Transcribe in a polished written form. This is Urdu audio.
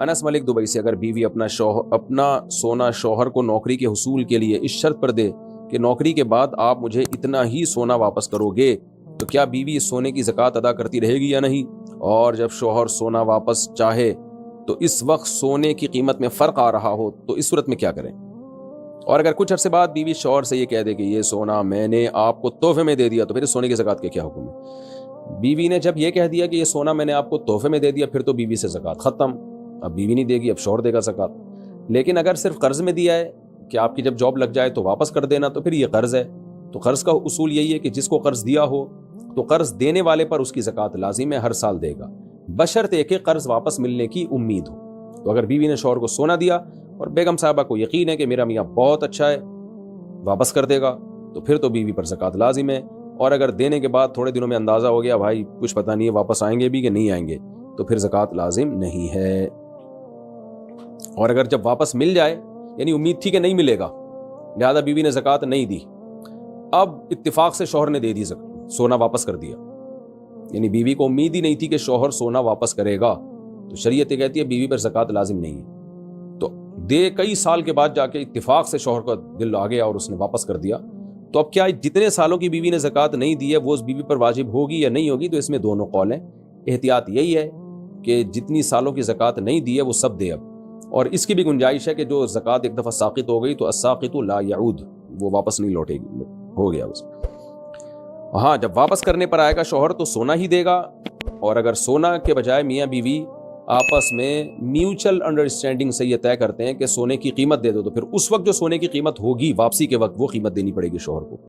انس ملک دبئی سے، اگر بیوی اپنا سونا شوہر کو نوکری کے حصول کے لیے اس شرط پر دے کہ نوکری کے بعد آپ مجھے اتنا ہی سونا واپس کرو گے، تو کیا بیوی اس سونے کی زکوٰۃ ادا کرتی رہے گی یا نہیں؟ اور جب شوہر سونا واپس چاہے تو اس وقت سونے کی قیمت میں فرق آ رہا ہو تو اس صورت میں کیا کریں؟ اور اگر کچھ عرصے بعد بیوی شوہر سے یہ کہہ دے کہ یہ سونا میں نے آپ کو تحفے میں دے دیا، تو پھر اس سونے کی زکوٰۃ کا کیا حکم ہے؟ بیوی نے جب یہ کہہ دیا کہ یہ سونا میں نے آپ کو تحفے میں دے دیا، پھر تو بیوی سے زکوٰۃ ختم، اب بیوی نہیں دے گی، اب شوہر دے گا زکوٰۃ۔ لیکن اگر صرف قرض میں دیا ہے کہ آپ کی جب جاب لگ جائے تو واپس کر دینا، تو پھر یہ قرض ہے۔ تو قرض کا اصول یہی ہے کہ جس کو قرض دیا ہو تو قرض دینے والے پر اس کی زکوٰۃ لازم ہے، ہر سال دے گا، بشرطے کہ قرض واپس ملنے کی امید ہو۔ تو اگر بیوی نے شوہر کو سونا دیا اور بیگم صاحبہ کو یقین ہے کہ میرا میاں بہت اچھا ہے، واپس کر دے گا، تو پھر تو بیوی پر زکوٰۃ لازم ہے۔ اور اگر دینے کے بعد تھوڑے دنوں میں اندازہ ہو گیا بھائی کچھ پتہ نہیں ہے واپس آئیں گے بھی کہ نہیں آئیں گے، تو پھر زکوٰۃ لازم نہیں ہے۔ اور اگر جب واپس مل جائے، یعنی امید تھی کہ نہیں ملے گا، لہذا بیوی نے زکوٰۃ نہیں دی، اب اتفاق سے شوہر نے دے دی، سونا واپس کر دیا، یعنی بیوی کو امید ہی نہیں تھی کہ شوہر سونا واپس کرے گا، تو شریعت کہتی ہے بیوی پر زکوٰۃ لازم نہیں ہے۔ تو کئی سال کے بعد جا کے اتفاق سے شوہر کا دل آ گیا اور اس نے واپس کر دیا، تو اب کیا جتنے سالوں کی بیوی نے زکوٰۃ نہیں دی ہے وہ اس بیوی پر واجب ہوگی یا نہیں ہوگی؟ تو اس میں دونوں قول ہیں۔ احتیاط یہی ہے کہ جتنی سالوں کی زکوٰۃ نہیں دی ہے وہ سب دے اب، اور اس کی بھی گنجائش ہے کہ جو زکوٰۃ ایک دفعہ ساقط ہو گئی تو الساقط لا یعود، وہ واپس نہیں لوٹے گی، ہو گیا اس۔ ہاں، جب واپس کرنے پر آئے گا شوہر تو سونا ہی دے گا، اور اگر سونا کے بجائے میاں بیوی آپس میں میوچل انڈرسٹینڈنگ سے یہ طے کرتے ہیں کہ سونے کی قیمت دے دو، تو پھر اس وقت جو سونے کی قیمت ہوگی واپسی کے وقت وہ قیمت دینی پڑے گی شوہر کو۔